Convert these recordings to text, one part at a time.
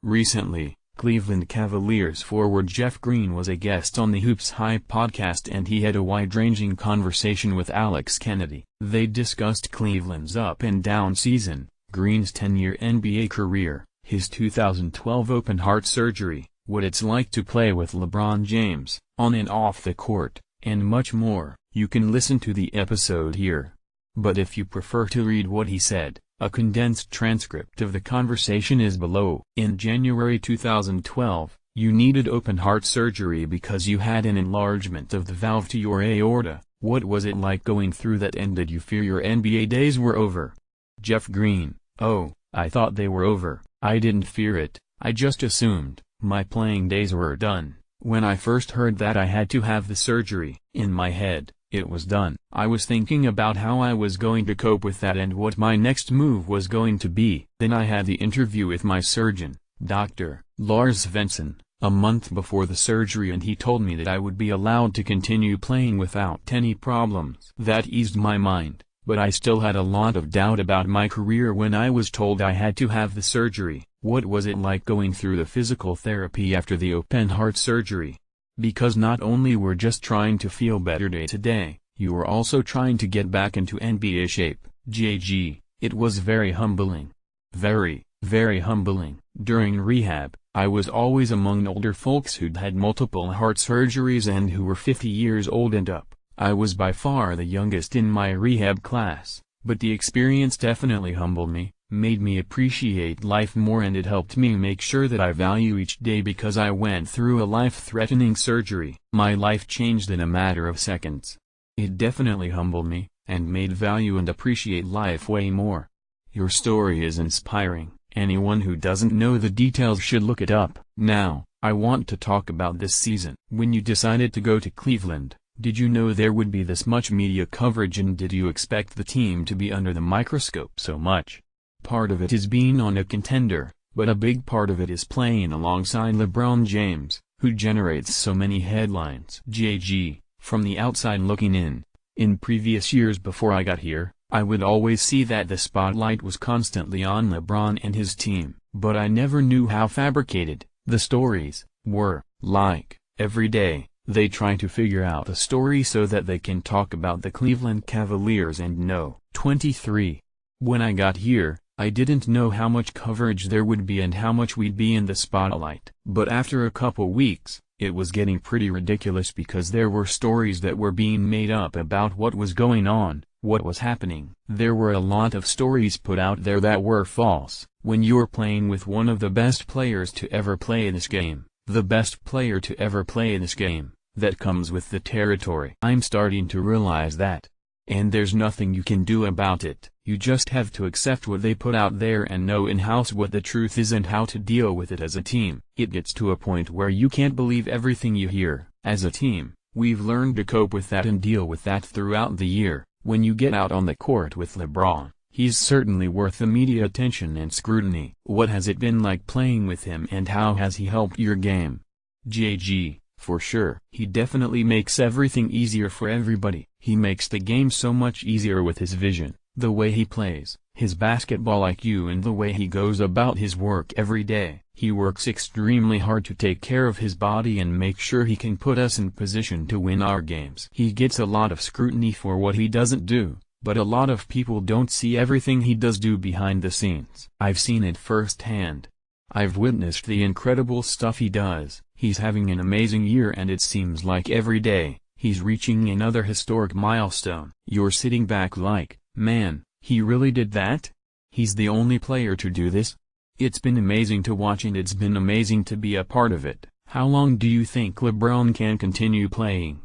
Recently, Cleveland Cavaliers forward Jeff Green was a guest on the HoopsHype Podcast, and he had a wide-ranging conversation with Alex Kennedy. They discussed Cleveland's up-and-down season, Green's 10-year NBA career, his 2012 open-heart surgery, what it's like to play with LeBron James, on and off the court, and much more. You can listen to the episode here. But if you prefer to read what he said, a condensed transcript of the conversation is below. In January 2012, you needed open-heart surgery because you had an enlargement of the valve to your aorta. What was it like going through that, and did you fear your NBA days were over? Jeff Green: Oh, I thought they were over. I didn't fear it, I just assumed my playing days were done. When I first heard that I had to have the surgery, in my head, it was done. I was thinking about how I was going to cope with that and what my next move was going to be. Then I had the interview with my surgeon, Dr. Lars Svensson, a month before the surgery, and he told me that I would be allowed to continue playing without any problems. That eased my mind, but I still had a lot of doubt about my career when I was told I had to have the surgery. What was it like going through the physical therapy after the open-heart surgery? Because not only were just trying to feel better day to day, you were also trying to get back into NBA shape. JG, it was very humbling. Very, very humbling. During rehab, I was always among older folks who'd had multiple heart surgeries and who were 50 years old and up. I was by far the youngest in my rehab class, but the experience definitely humbled me, made me appreciate life more, and it helped me make sure that I value each day because I went through a life-threatening surgery. My life changed in a matter of seconds. It definitely humbled me, and made value and appreciate life way more. Your story is inspiring. Anyone who doesn't know the details should look it up. Now, I want to talk about this season. When you decided to go to Cleveland, did you know there would be this much media coverage, and did you expect the team to be under the microscope so much? Part of it is being on a contender, but a big part of it is playing alongside LeBron James, who generates so many headlines. JG, from the outside looking in previous years before I got here, I would always see that the spotlight was constantly on LeBron and his team, but I never knew how fabricated the stories were. Like, every day, they try to figure out a story so that they can talk about the Cleveland Cavaliers and no. 23. When I got here, I didn't know how much coverage there would be and how much we'd be in the spotlight. But after a couple weeks, it was getting pretty ridiculous because there were stories that were being made up about what was going on, what was happening. There were a lot of stories put out there that were false. When you're playing with one of the best players to ever play this game, the best player to ever play this game, that comes with the territory. I'm starting to realize that. And there's nothing you can do about it. You just have to accept what they put out there and know in-house what the truth is and how to deal with it as a team. It gets to a point where you can't believe everything you hear. As a team, we've learned to cope with that and deal with that throughout the year. When you get out on the court with LeBron, he's certainly worth the media attention and scrutiny. What has it been like playing with him, and how has he helped your game? JG, for sure. He definitely makes everything easier for everybody. He makes the game so much easier with his vision, the way he plays, his basketball IQ, and the way he goes about his work every day. He works extremely hard to take care of his body and make sure he can put us in position to win our games. He gets a lot of scrutiny for what he doesn't do, but a lot of people don't see everything he does do behind the scenes. I've seen it firsthand. I've witnessed the incredible stuff he does. He's having an amazing year, and it seems like every day, he's reaching another historic milestone. You're sitting back like, man, he really did that? He's the only player to do this? It's been amazing to watch, and it's been amazing to be a part of it. How long do you think LeBron can continue playing?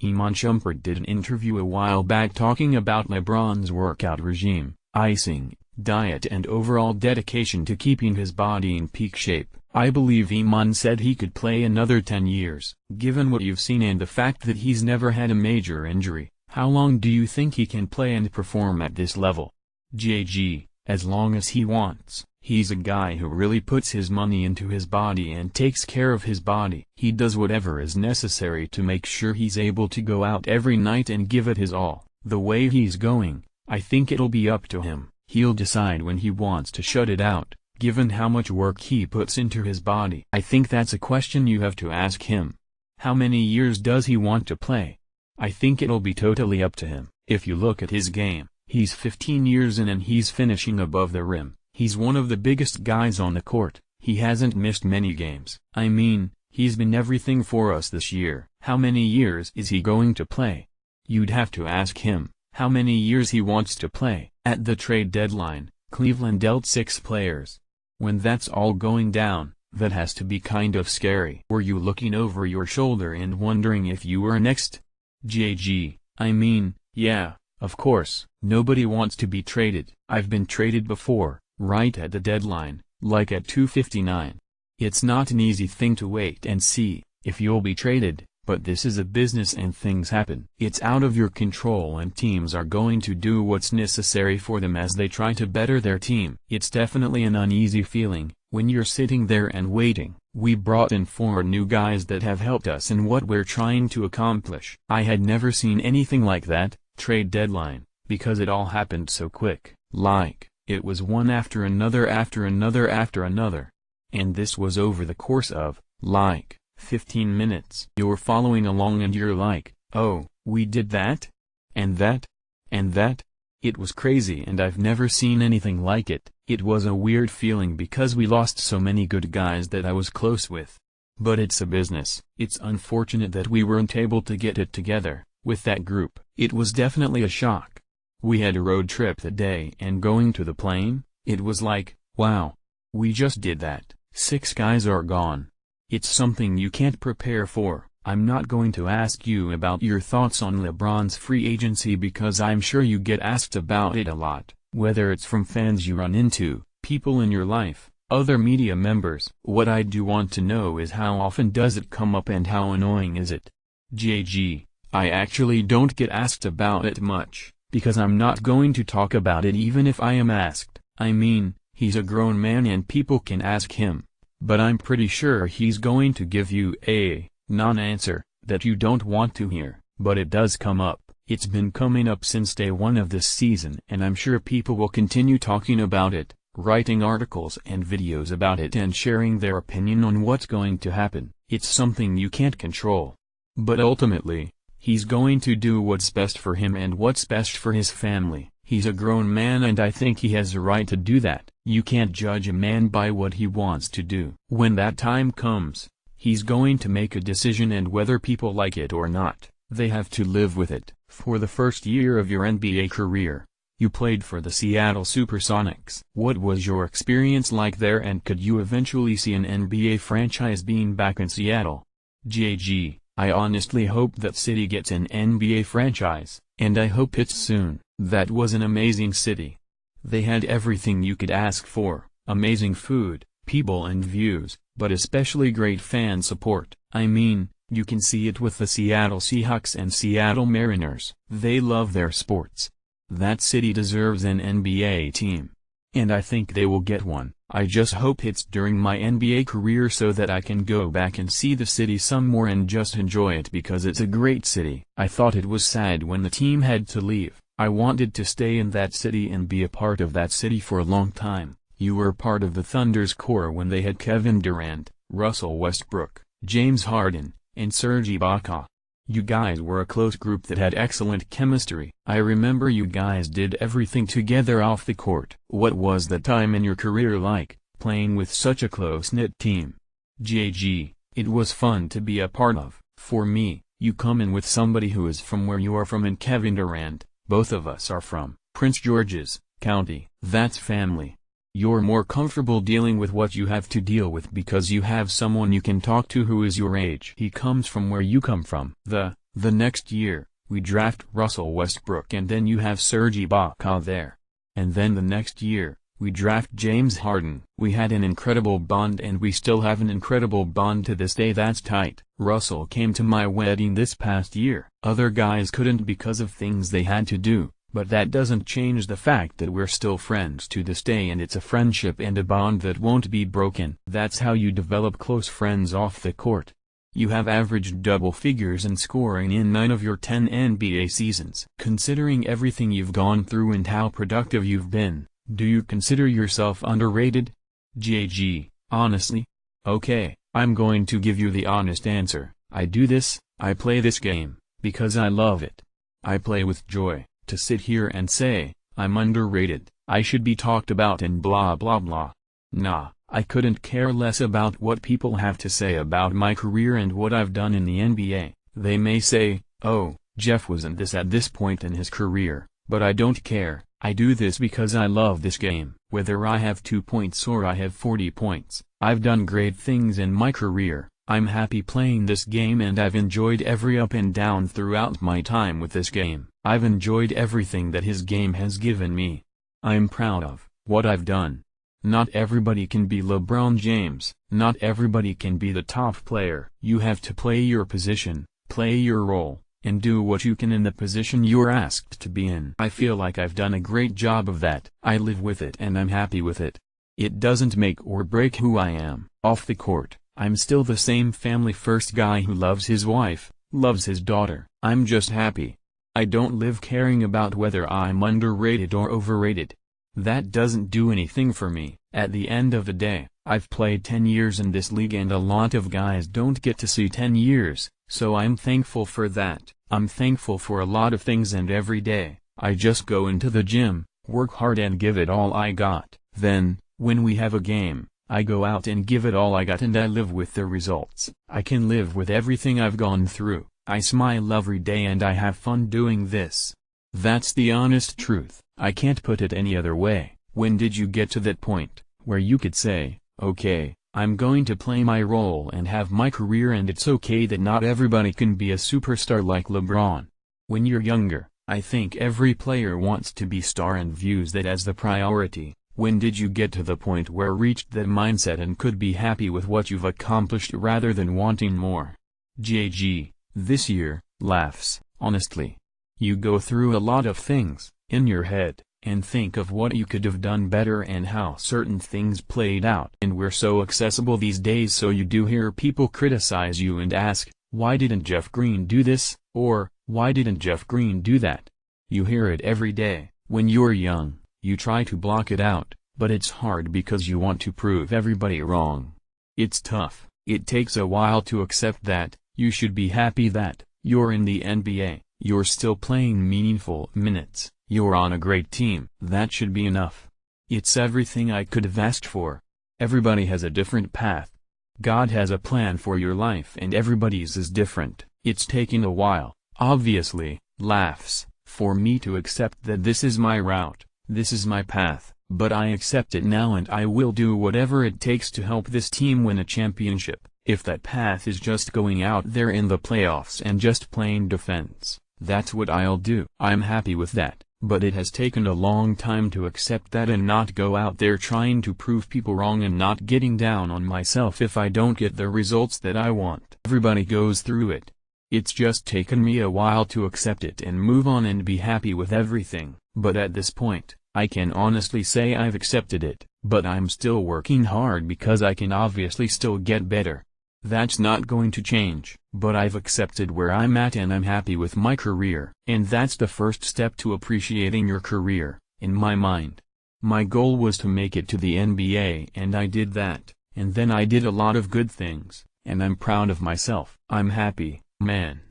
Iman Shumpert did an interview a while back talking about LeBron's workout regime, icing, diet, and overall dedication to keeping his body in peak shape. I believe Iman said he could play another 10 years. Given what you've seen and the fact that he's never had a major injury, how long do you think he can play and perform at this level? JG, as long as he wants. He's a guy who really puts his money into his body and takes care of his body. He does whatever is necessary to make sure he's able to go out every night and give it his all. The way he's going, I think it'll be up to him. He'll decide when he wants to shut it out, given how much work he puts into his body. I think that's a question you have to ask him. How many years does he want to play? I think it'll be totally up to him. If you look at his game, he's 15 years in and he's finishing above the rim. He's one of the biggest guys on the court. He hasn't missed many games. I mean, he's been everything for us this year. How many years is he going to play? You'd have to ask him how many years he wants to play. At the trade deadline, Cleveland dealt 6 players. When that's all going down, that has to be kind of scary. Were you looking over your shoulder and wondering if you were next? JG, I mean, yeah, of course. Nobody wants to be traded. I've been traded before, right at the deadline, like at 2:59. It's not an easy thing to wait and see if you'll be traded, but this is a business and things happen. It's out of your control and teams are going to do what's necessary for them as they try to better their team. It's definitely an uneasy feeling when you're sitting there and waiting. We brought in 4 new guys that have helped us in what we're trying to accomplish. I had never seen anything like that, trade deadline, because it all happened so quick. Like, it was one after another after another after another. And this was over the course of, like, 15 minutes. You're following along and you're like, oh, we did that? And that? And that? It was crazy and I've never seen anything like it. It was a weird feeling because we lost so many good guys that I was close with. But it's a business. It's unfortunate that we weren't able to get it together with that group. It was definitely a shock. We had a road trip that day and going to the plane, it was like, wow. We just did that. 6 guys are gone. It's something you can't prepare for. I'm not going to ask you about your thoughts on LeBron's free agency because I'm sure you get asked about it a lot, whether it's from fans you run into, people in your life, other media members. What I do want to know is how often does it come up and how annoying is it? JG, I actually don't get asked about it much, because I'm not going to talk about it even if I am asked. I mean, he's a grown man and people can ask him. But I'm pretty sure he's going to give you a non-answer that you don't want to hear. But it does come up. It's been coming up since day 1 of this season and I'm sure people will continue talking about it, writing articles and videos about it and sharing their opinion on what's going to happen. It's something you can't control. But ultimately, he's going to do what's best for him and what's best for his family. He's a grown man and I think he has the right to do that. You can't judge a man by what he wants to do. When that time comes, he's going to make a decision and whether people like it or not, they have to live with it. For the first year of your NBA career, you played for the Seattle Supersonics. What was your experience like there and could you eventually see an NBA franchise being back in Seattle? JG, I honestly hope that city gets an NBA franchise, and I hope it's soon. That was an amazing city. They had everything you could ask for, amazing food, people and views, but especially great fan support. I mean, you can see it with the Seattle Seahawks and Seattle Mariners. They love their sports. That city deserves an NBA team. And I think they will get one. I just hope it's during my NBA career so that I can go back and see the city some more and just enjoy it because it's a great city. I thought it was sad when the team had to leave. I wanted to stay in that city and be a part of that city for a long time. You were part of the Thunder's core when they had Kevin Durant, Russell Westbrook, James Harden, and Serge Ibaka. You guys were a close group that had excellent chemistry. I remember you guys did everything together off the court. What was that time in your career like, playing with such a close-knit team? JG, it was fun to be a part of. For me, you come in with somebody who is from where you are from and Kevin Durant. Both of us are from Prince George's County. That's family. You're more comfortable dealing with what you have to deal with because you have someone you can talk to who is your age. He comes from where you come from. The next year, we draft Russell Westbrook and then you have Serge Ibaka there. And then the next year, we draft James Harden. We had an incredible bond and we still have an incredible bond to this day. That's tight. Russell came to my wedding this past year. Other guys couldn't because of things they had to do, but that doesn't change the fact that we're still friends to this day and it's a friendship and a bond that won't be broken. That's how you develop close friends off the court. You have averaged double figures in scoring in 9 of your 10 NBA seasons. Considering everything you've gone through and how productive you've been, do you consider yourself underrated? JG, honestly? Okay, I'm going to give you the honest answer. I do this, I play this game, because I love it. I play with joy. To sit here and say, I'm underrated, I should be talked about and blah blah blah. Nah, I couldn't care less about what people have to say about my career and what I've done in the NBA. They may say, oh, Jeff wasn't this at this point in his career, but I don't care. I do this because I love this game. Whether I have 2 points or I have 40 points, I've done great things in my career. I'm happy playing this game and I've enjoyed every up and down throughout my time with this game. I've enjoyed everything that his game has given me. I'm proud of what I've done. Not everybody can be LeBron James. Not everybody can be the top player. You have to play your position, play your role, and do what you can in the position you're asked to be in. I feel like I've done a great job of that. I live with it and I'm happy with it. It doesn't make or break who I am. Off the court, I'm still the same family-first guy who loves his wife, loves his daughter. I'm just happy. I don't live caring about whether I'm underrated or overrated. That doesn't do anything for me. At the end of the day, I've played 10 years in this league and a lot of guys don't get to see 10 years, so I'm thankful for that. I'm thankful for a lot of things and every day, I just go into the gym, work hard and give it all I got. Then, when we have a game, I go out and give it all I got and I live with the results. I can live with everything I've gone through. I smile every day and I have fun doing this. That's the honest truth. I can't put it any other way. When did you get to that point, where you could say, okay, I'm going to play my role and have my career and it's okay that not everybody can be a superstar like LeBron? When you're younger, I think every player wants to be star and views that as the priority. When did you get to the point where reached that mindset and could be happy with what you've accomplished rather than wanting more? JG, this year, laughs, honestly. You go through a lot of things, in your head, and think of what you could have done better and how certain things played out. And we're so accessible these days, so you do hear people criticize you and ask, why didn't Jeff Green do this, or, why didn't Jeff Green do that? You hear it every day. When you're young, you try to block it out, but it's hard because you want to prove everybody wrong. It's tough. It takes a while to accept that. You should be happy that you're in the NBA, you're still playing meaningful minutes, you're on a great team. That should be enough. It's everything I could have asked for. Everybody has a different path. God has a plan for your life and everybody's is different. It's taking a while, obviously, laughs, for me to accept that this is my route, this is my path, but I accept it now and I will do whatever it takes to help this team win a championship. If that path is just going out there in the playoffs and just playing defense, that's what I'll do. I'm happy with that, but it has taken a long time to accept that and not go out there trying to prove people wrong and not getting down on myself if I don't get the results that I want. Everybody goes through it. It's just taken me a while to accept it and move on and be happy with everything, but at this point, I can honestly say I've accepted it, but I'm still working hard because I can obviously still get better. That's not going to change, but I've accepted where I'm at and I'm happy with my career. And that's the first step to appreciating your career, in my mind. My goal was to make it to the NBA and I did that, and then I did a lot of good things, and I'm proud of myself. I'm happy, man.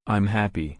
I'm happy.